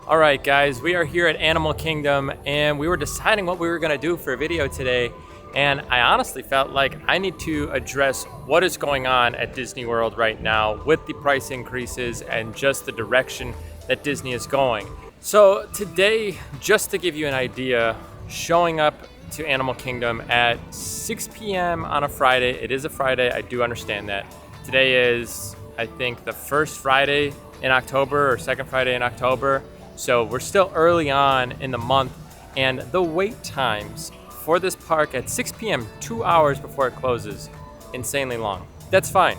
All right, guys, we are here at Animal Kingdom and we were deciding what we were gonna do for a video today. And I honestly felt like I need to address what is going on at Disney World right now with the price increases and just the direction that Disney is going. So today, just to give you an idea, showing up to Animal Kingdom at 6 p.m. on a Friday. It is a Friday, I do understand that. Today is, I think, the first Friday in October or second Friday in October. So we're still early on in the month, and the wait times for this park at 6 p.m., 2 hours before it closes, insanely long. That's fine.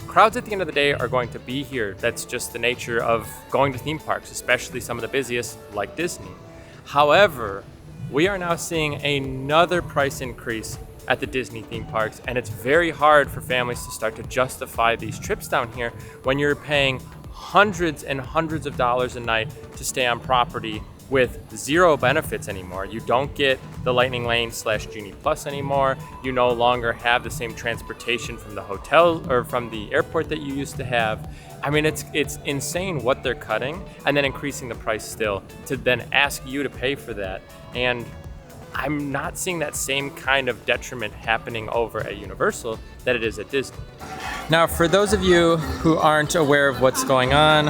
Crowds at the end of the day are going to be here. That's just the nature of going to theme parks, especially some of the busiest like Disney. However, we are now seeing another price increase at the Disney theme parks, and it's very hard for families to start to justify these trips down here when you're paying hundreds and hundreds of dollars a night to stay on property with zero benefits anymore. You don't get the Lightning Lane / Genie Plus anymore. You no longer have the same transportation from the hotel or from the airport that you used to have. I mean, it's insane what they're cutting and then increasing the price still to then ask you to pay for that. And I'm not seeing that same kind of detriment happening over at Universal that it is at Disney. Now, for those of you who aren't aware of what's going on,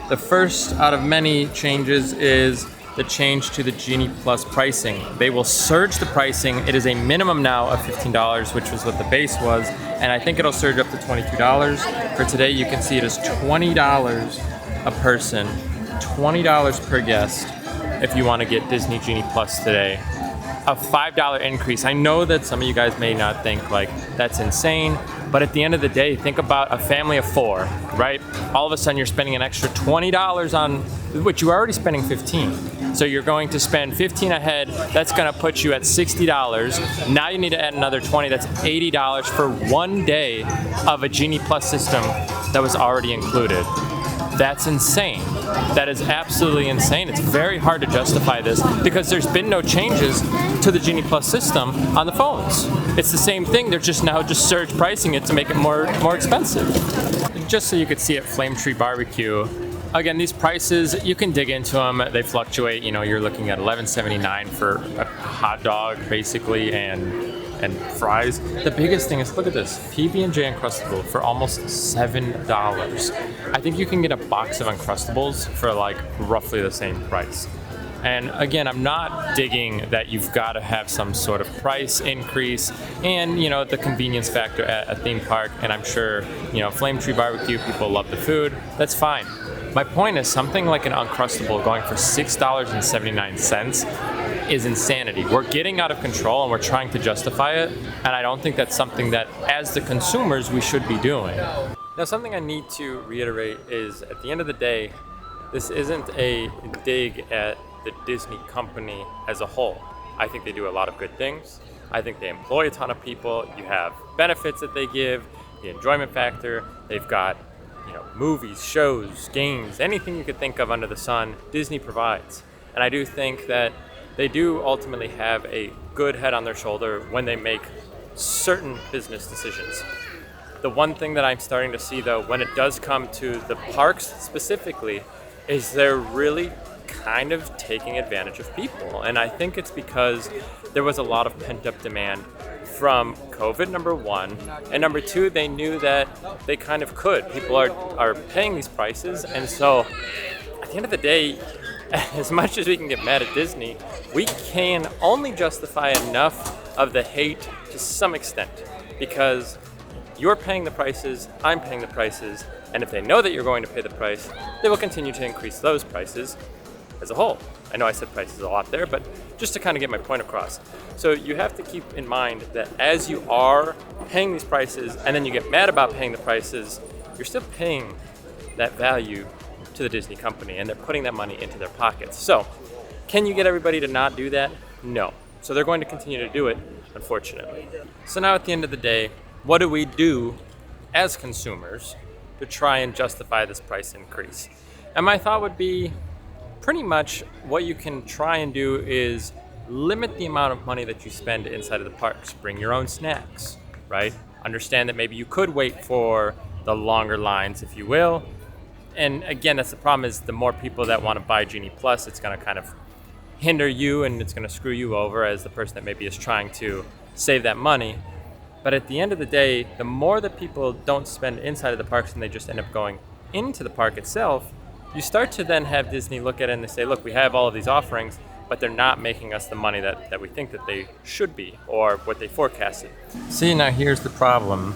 the first out of many changes is the change to the Genie Plus pricing. They will surge the pricing. It is a minimum now of $15, which was what the base was, and I think it'll surge up to $22. For today, you can see it is $20 a person, $20 per guest if you want to get Disney Genie Plus today. A $5 increase. I know that some of you guys may not think like that's insane, but at the end of the day, think about a family of 4, right? All of a sudden you're spending an extra $20 on, which you're already spending $15. So you're going to spend $15 ahead. That's gonna put you at $60. Now you need to add another $20. That's $80 for 1 day of a Genie Plus system that was already included. That's insane. That is absolutely insane. It's very hard to justify this because there's been no changes to the Genie Plus system on the phones. It's the same thing. They're just now surge pricing it to make it more expensive. Just so you could see at Flame Tree Barbecue, again, these prices, you can dig into them. They fluctuate. You know, you're looking at $11.79 for a hot dog, basically, and fries. The biggest thing is, look at this, PB&J Uncrustable for almost $7. I think you can get a box of Uncrustables for like roughly the same price. And again, I'm not digging that you've got to have some sort of price increase and, you know, the convenience factor at a theme park. And I'm sure, you know, Flame Tree Barbecue, people love the food. That's fine. My point is something like an Uncrustable going for $6.79 is insanity. We're getting out of control and we're trying to justify it. And I don't think that's something that, as the consumers, we should be doing. Now, something I need to reiterate is, at the end of the day, this isn't a dig at the Disney company as a whole. I think they do a lot of good things. I think they employ a ton of people. You have benefits that they give, the enjoyment factor. They've got, you know, movies, shows, games, anything you could think of under the sun, Disney provides. And I do think that they do ultimately have a good head on their shoulder when they make certain business decisions. The one thing that I'm starting to see, though, when it does come to the parks specifically, is they're really kind of taking advantage of people. And I think it's because there was a lot of pent-up demand from COVID, number one, and number two, they knew that they kind of could. People are paying these prices, and so at the end of the day, as much as we can get mad at Disney, we can only justify enough of the hate to some extent, because you're paying the prices, I'm paying the prices, and if they know that you're going to pay the price, they will continue to increase those prices as a whole. I know I said prices a lot there, but just to kind of get my point across. So you have to keep in mind that as you are paying these prices and then you get mad about paying the prices, you're still paying that value to the Disney company, and they're putting that money into their pockets. So can you get everybody to not do that? No. So they're going to continue to do it, unfortunately. So now at the end of the day, what do we do as consumers to try and justify this price increase? And my thought would be, pretty much what you can try and do is limit the amount of money that you spend inside of the parks. Bring your own snacks, right? Understand that maybe you could wait for the longer lines, if you will, And again, that's the problem, is the more people that want to buy Genie Plus, it's going to kind of hinder you and it's going to screw you over as the person that maybe is trying to save that money. But at the end of the day, the more that people don't spend inside of the parks and they just end up going into the park itself, you start to then have Disney look at it and they say, look, we have all of these offerings, but they're not making us the money that we think that they should be, or what they forecasted. See, now here's the problem.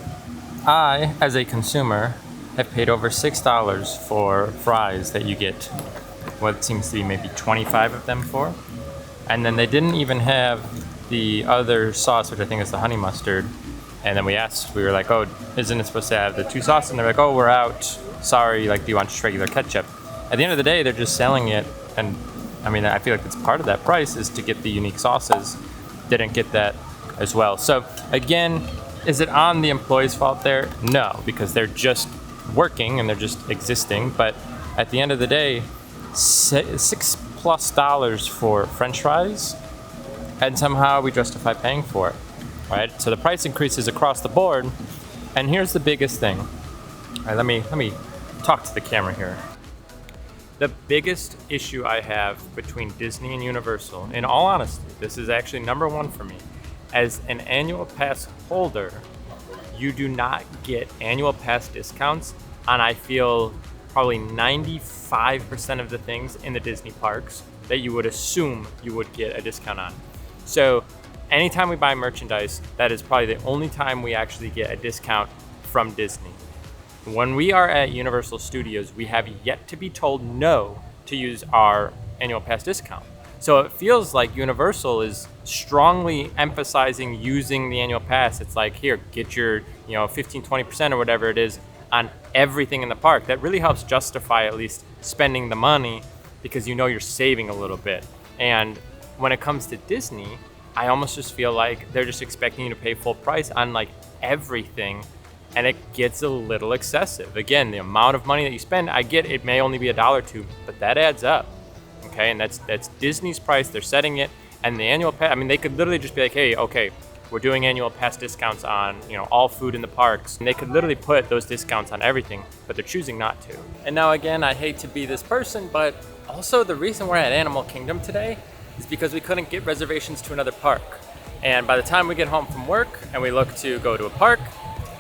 I, as a consumer, have paid over $6 for fries that you get what seems to be maybe 25 of them for. And then they didn't even have the other sauce, which I think is the honey mustard. And then we were like, oh, isn't it supposed to have the 2 sauces? And they're like, oh, we're out. Sorry, like, do you want just regular ketchup? At the end of the day, they're just selling it. And I mean, I feel like it's part of that price is to get the unique sauces. Didn't get that as well. So again, is it on the employees' fault there? No, because they're just working and they're just existing. But at the end of the day, $6+ for French fries, and somehow we justify paying for it. Right? So the price increases across the board, and here's the biggest thing. All right, let me talk to the camera here. The biggest issue I have between Disney and Universal, in all honesty, this is actually number one for me. As an annual pass holder, you do not get annual pass discounts on, I feel, probably 95% of the things in the Disney parks that you would assume you would get a discount on. So anytime we buy merchandise, that is probably the only time we actually get a discount from Disney. When we are at Universal Studios, we have yet to be told no to use our annual pass discount. So it feels like Universal is strongly emphasizing using the annual pass. It's like, here, get your 15, 20% or whatever it is on everything in the park. That really helps justify at least spending the money, because you're saving a little bit. And when it comes to Disney, I almost just feel like they're just expecting you to pay full price on like everything, and it gets a little excessive. Again, the amount of money that you spend, I get it may only be $1 or $2, but that adds up. Okay, and that's Disney's price. They're setting it, and the annual pass. I mean, they could literally just be like, hey, okay, we're doing annual pass discounts on all food in the parks, and they could literally put those discounts on everything, but they're choosing not to. And now again, I hate to be this person, but also the reason we're at Animal Kingdom today is because we couldn't get reservations to another park. And by the time we get home from work and we look to go to a park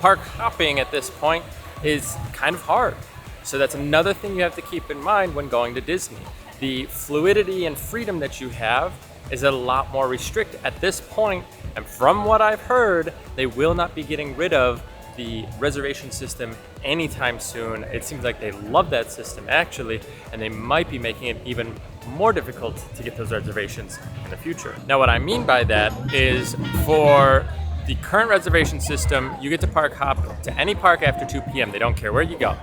hopping at this point is kind of hard. So that's another thing you have to keep in mind when going to Disney. The fluidity and freedom that you have is a lot more restricted at this point. And from what I've heard, they will not be getting rid of the reservation system anytime soon. It seems like they love that system actually, and they might be making it even more difficult to get those reservations in the future. Now what I mean by that is, for the current reservation system, you get to park hop to any park after 2 p.m. They don't care where you go.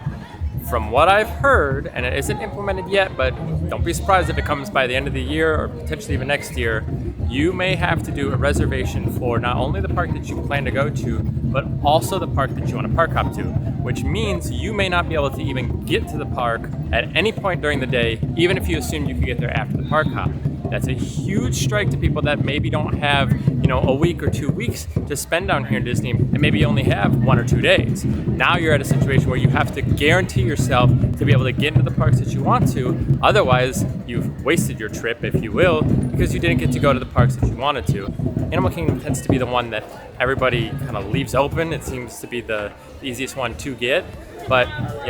From what I've heard, and it isn't implemented yet, but don't be surprised if it comes by the end of the year or potentially even next year, you may have to do a reservation for not only the park that you plan to go to, but also the park that you want to park hop to, which means you may not be able to even get to the park at any point during the day, even if you assumed you could get there after the park hop. That's a huge strike to people that maybe don't have, a week or 2 weeks to spend down here in Disney, and maybe only have 1 or 2 days. Now you're at a situation where you have to guarantee yourself to be able to get into the parks that you want to. Otherwise, you've wasted your trip, if you will, because you didn't get to go to the parks that you wanted to. Animal Kingdom tends to be the one that everybody kind of leaves open. It seems to be the easiest one to get. But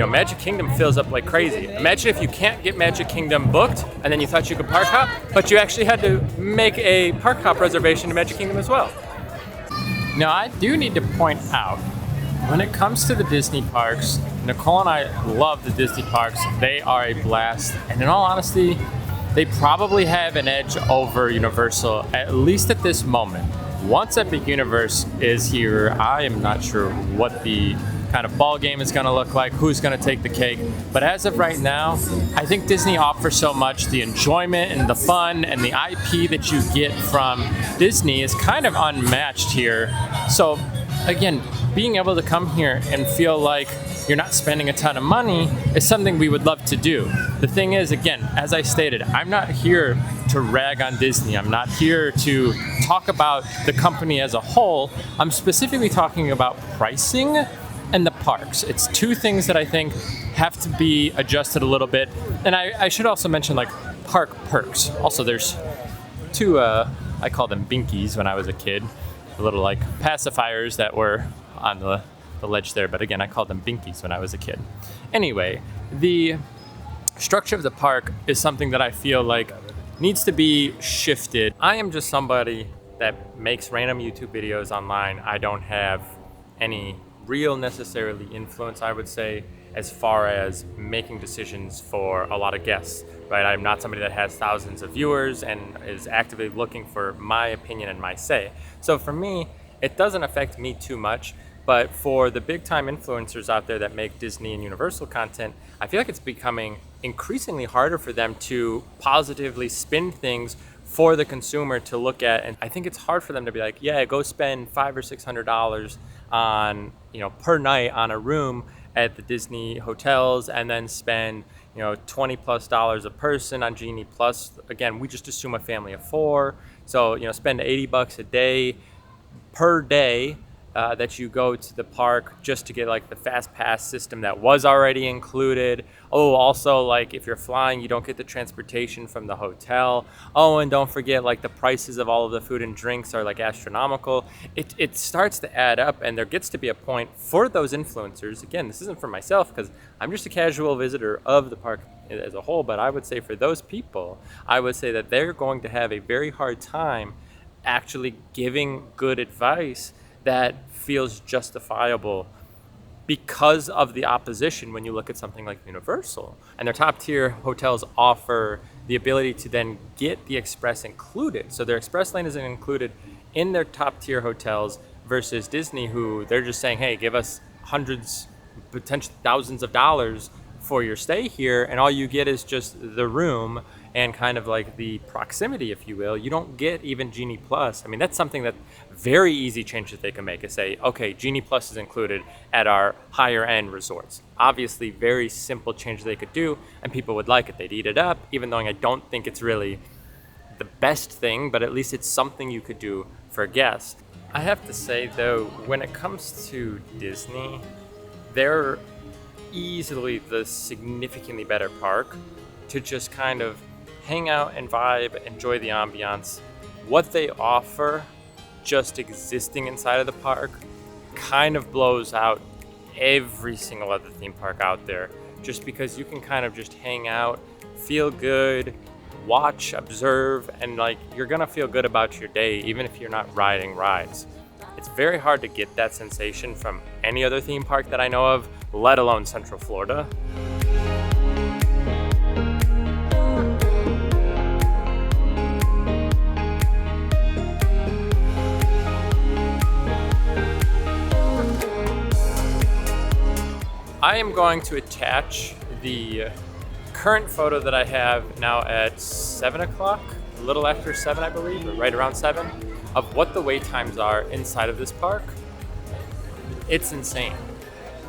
Magic Kingdom fills up like crazy. Imagine if you can't get Magic Kingdom booked and then you thought you could park hop, but you actually had to make a park hop reservation to Magic Kingdom as well. Now I do need to point out, when it comes to the Disney parks, Nicole and I love the Disney parks. They are a blast, and in all honesty, they probably have an edge over Universal, at least at this moment. Once Epic Universe is here, I am not sure what the kind of ball game is going to look like, who's going to take the cake. But as of right now, I think Disney offers so much. The enjoyment and the fun and the IP that you get from Disney is kind of unmatched here. So again, being able to come here and feel like you're not spending a ton of money is something we would love to do. The thing is, again, as I stated, I'm not here to rag on Disney. I'm not here to talk about the company as a whole. I'm specifically talking about pricing and the parks. It's two things that I think have to be adjusted a little bit. And I should also mention like park perks. Also, there's two, I call them binkies when I was a kid, the little like pacifiers that were on the ledge there. But again, I called them binkies when I was a kid. Anyway, the structure of the park is something that I feel like needs to be shifted. I am just somebody that makes random YouTube videos online. I don't have any real necessarily influence, I would say, as far as making decisions for a lot of guests, right? I'm not somebody that has thousands of viewers and is actively looking for my opinion and my say. So for me, it doesn't affect me too much. But for the big time influencers out there that make Disney and Universal content, I feel like it's becoming increasingly harder for them to positively spin things for the consumer to look at. And I think it's hard for them to be like, yeah, go spend $500 or $600 on, per night on a room at the Disney hotels, and then spend, $20+ a person on Genie Plus. Again, we just assume a family of 4. So, spend $80 a day per day that you go to the park just to get like the fast pass system that was already included. Oh, also like if you're flying, you don't get the transportation from the hotel. Oh, and don't forget like the prices of all of the food and drinks are like astronomical. It starts to add up, and there gets to be a point for those influencers. Again, this isn't for myself because I'm just a casual visitor of the park as a whole, but I would say for those people, I would say that they're going to have a very hard time actually giving good advice that feels justifiable because of the opposition when you look at something like Universal. And their top tier hotels offer the ability to then get the express included. So their express lane isn't included in their top tier hotels versus Disney, who they're just saying, hey, give us hundreds, potentially thousands of dollars for your stay here, and all you get is just the room and kind of like the proximity, if you will. You don't get even Genie Plus. I mean, that's something that very easy change that they can make is say, okay, Genie Plus is included at our higher end resorts. Obviously, very simple change they could do, and people would like it. They'd eat it up, even though I don't think it's really the best thing, but at least it's something you could do for guests. I have to say though, when it comes to Disney, they're easily the significantly better park to just kind of hang out and vibe, enjoy the ambiance. What they offer just existing inside of the park kind of blows out every single other theme park out there, just because you can kind of just hang out, feel good, watch, observe, and like you're gonna feel good about your day even if you're not riding rides. It's very hard to get that sensation from any other theme park that I know of, let alone Central Florida. I am going to attach the current photo that I have now at 7 o'clock, a little after 7, I believe, or right around 7, of what the wait times are inside of this park. It's insane.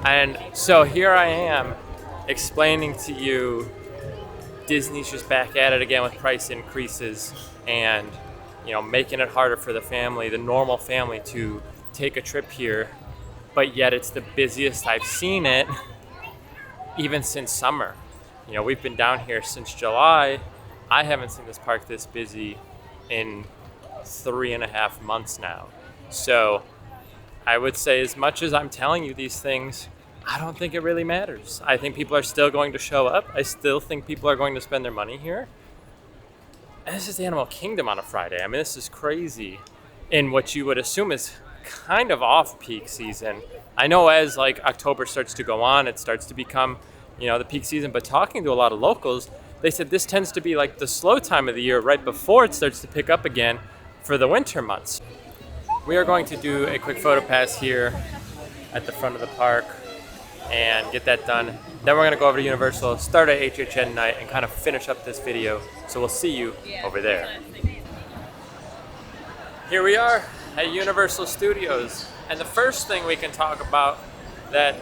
And so here I am explaining to you Disney's just back at it again with price increases and, making it harder for the family, the normal family, to take a trip here. But yet it's the busiest I've seen it even since summer. We've been down here since July. I haven't seen this park this busy in 3.5 months now. So I would say, as much as I'm telling you these things, I don't think it really matters. I think people are still going to show up. I still think people are going to spend their money here. And this is Animal Kingdom on a Friday. I mean, this is crazy in what you would assume is kind of off-peak season. I know as like October starts to go on, it starts to become, the peak season. But talking to a lot of locals, they said this tends to be like the slow time of the year right before it starts to pick up again for the winter months. We are going to do a quick photo pass here at the front of the park and get that done. Then we're going to go over to Universal, start at HHN night, and kind of finish up this video. So we'll see you over there. Here we are at Universal Studios. And the first thing we can talk about that,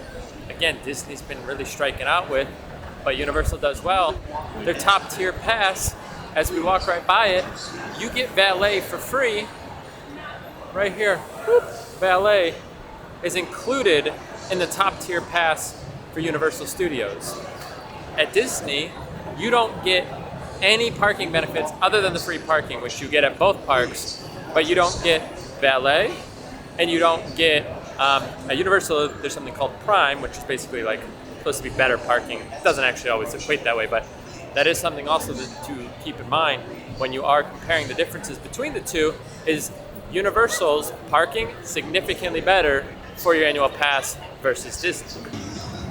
again, Disney's been really striking out with, but Universal does well, their top tier pass. As we walk right by it, you get valet for free. Right here, whoop, valet is included in the top tier pass for Universal Studios. At Disney, you don't get any parking benefits other than the free parking, which you get at both parks, but you don't get valet, and you don't get, at Universal, there's something called Prime, which is basically like supposed to be better parking. It doesn't actually always equate that way, but that is something also to keep in mind when you are comparing the differences between the two, is Universal's parking significantly better for your annual pass versus Disney.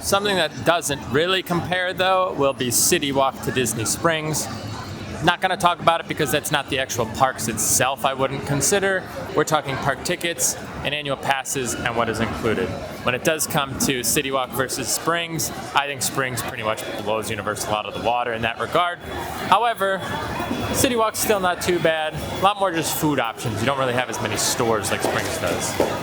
Something that doesn't really compare though will be City Walk to Disney Springs. Not going to talk about it because that's not the actual parks itself I wouldn't consider. We're talking park tickets and annual passes and what is included. When it does come to City Walk versus Springs, I think Springs pretty much blows Universal out of the water in that regard. However, City Walk's still not too bad. A lot more just food options. You don't really have as many stores like Springs does.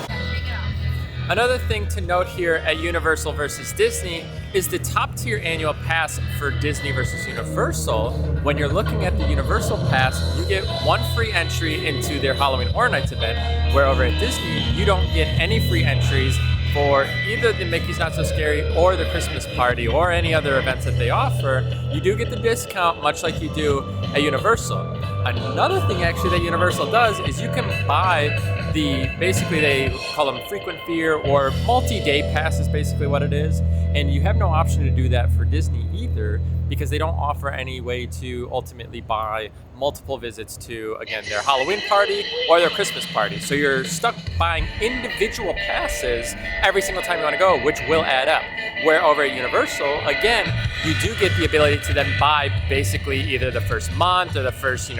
Another thing to note here at Universal versus Disney is the top tier annual pass for Disney versus Universal. When you're looking at the Universal pass, you get one free entry into their Halloween Horror Nights event, where over at Disney, you don't get any free entries for either the Mickey's Not So Scary or the Christmas Party or any other events that they offer. You do get the discount much like you do at Universal. Another thing actually that Universal does is you can buy basically they call them frequent fear or multi-day pass is basically what it is. And you have no option to do that for Disney either, because they don't offer any way to ultimately buy multiple visits to, again, their Halloween party or their Christmas party. So you're stuck buying individual passes every single time you want to go, which will add up. Where over at Universal, again, you do get the ability to then buy basically either the first month or the first,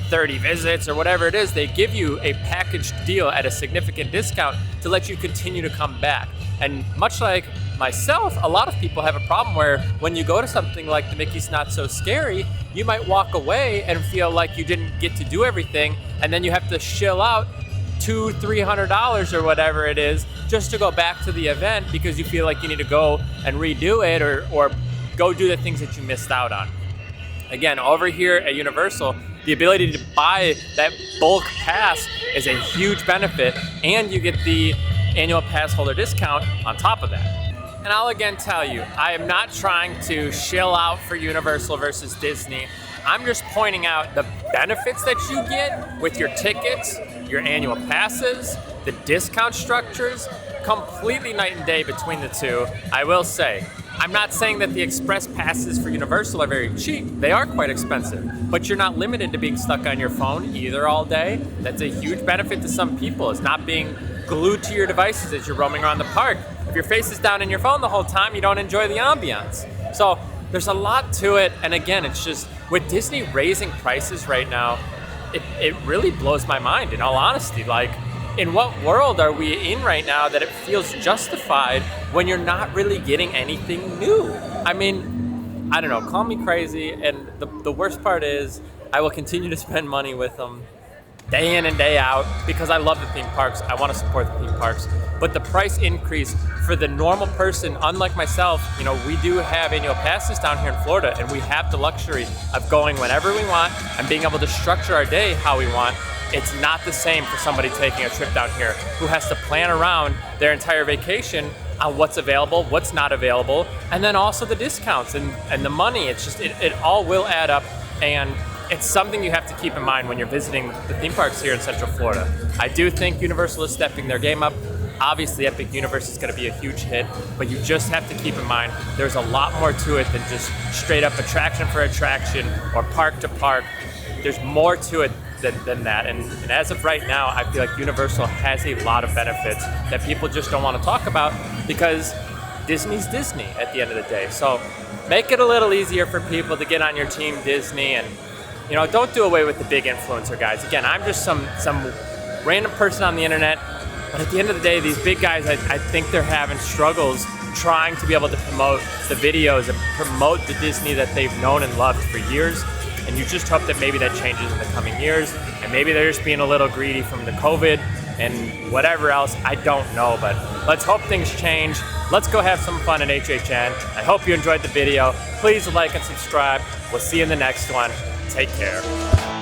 30 visits or whatever it is. They give you a packaged deal at a significant discount to let you continue to come back. And much like myself, a lot of people have a problem where when you go to something like the Mickey's Not So Scary, you might walk away and feel like you didn't get to do everything, and then you have to shill out $200-300 or whatever it is just to go back to the event because you feel like you need to go and redo it or go do the things that you missed out on. Again, over here at Universal, the ability to buy that bulk pass is a huge benefit, and you get the annual pass holder discount on top of that. And I'll again tell you, I am not trying to shill out for Universal versus Disney. I'm just pointing out the benefits that you get with your tickets, your annual passes, the discount structures, completely night and day between the two. I will say, I'm not saying that the express passes for Universal are very cheap. They are quite expensive, but you're not limited to being stuck on your phone either all day. That's a huge benefit to some people, is not being glued to your devices as you're roaming around the park. If your face is down in your phone the whole time, you don't enjoy the ambiance. So there's a lot to it, and again, it's just with Disney raising prices right now, it really blows my mind, in all honesty. Like, in what world are we in right now that it feels justified when you're not really getting anything new? I mean, I don't know, call me crazy, and the worst part is I will continue to spend money with them day in and day out because I love the theme parks. I want to support the theme parks. But the price increase for the normal person, unlike myself, we do have annual passes down here in Florida, and we have the luxury of going whenever we want and being able to structure our day how we want. It's not the same for somebody taking a trip down here who has to plan around their entire vacation on what's available, what's not available, and then also the discounts and the money. It's just, it all will add up, and it's something you have to keep in mind when you're visiting the theme parks here in Central Florida. I do think Universal is stepping their game up. Obviously, Epic Universe is going to be a huge hit, but you just have to keep in mind there's a lot more to it than just straight up attraction for attraction or park to park. There's more to it than that. And as of right now, I feel like Universal has a lot of benefits that people just don't want to talk about because Disney's Disney at the end of the day. So make it a little easier for people to get on your team Disney, and don't do away with the big influencer guys. Again, I'm just some random person on the internet, but at the end of the day, these big guys, I think they're having struggles trying to be able to promote the videos and promote the Disney that they've known and loved for years. And you just hope that maybe that changes in the coming years, and maybe they're just being a little greedy from the COVID and whatever else, I don't know, but let's hope things change. Let's go have some fun at HHN. I hope you enjoyed the video. Please like and subscribe. We'll see you in the next one. Take care.